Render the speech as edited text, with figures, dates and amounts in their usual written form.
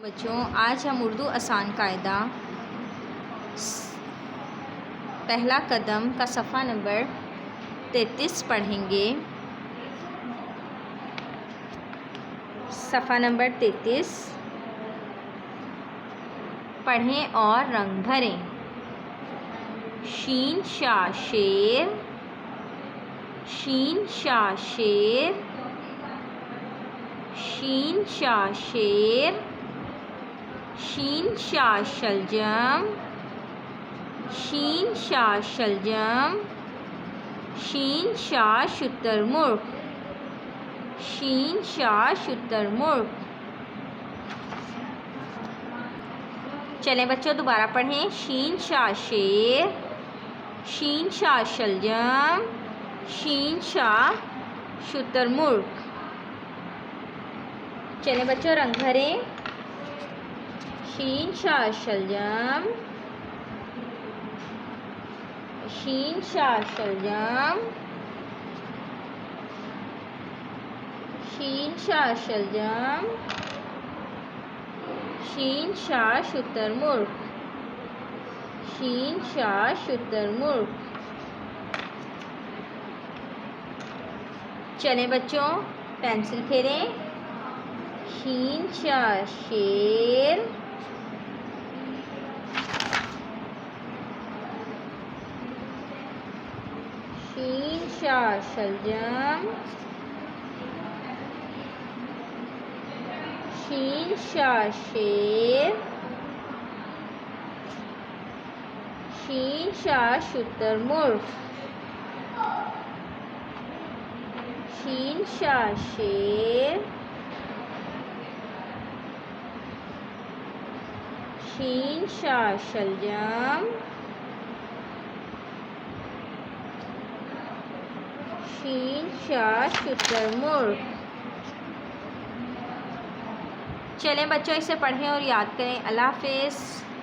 बच्चों, आज हम उर्दू आसान कायदा पहला कदम का सफ़ा नंबर 33 पढ़ेंगे। सफ़ा नंबर 33 पढ़ें और रंग भरें। शीन शाह शेर, शीन शाह शेर, शीन शाह शेर, शीन शाह शलजम, शीन शाह शलजम, शीन शाह शुतुरमुर्ग, शीन शाह शुतुरमुर्ग। चलें बच्चों, दोबारा पढ़ें। शीन शाह शेर, शीन शाह शलजम, शीन शाह शुतुरमुर्ग। चलें बच्चों, रंग भरें। शीन शाह शलजम, शीन शाह शलजम, शीन शाह शलजम, शीन शाह शुतुरमुर्ग, शीन शाह शुतुरमुर्ग। चलें बच्चों, पेंसिल फेरें। शीन शाह शेर, शीन शाह शलजम, शीन शाह शेर, शीन शाह शुतुरमुर्ग, शीन शाह शेर, शीन शाह शलजम, शीन शाह शुतुरमुर्ग। चलें बच्चों, इसे पढ़ें और याद करें। अल्लाह हाफ़िज़।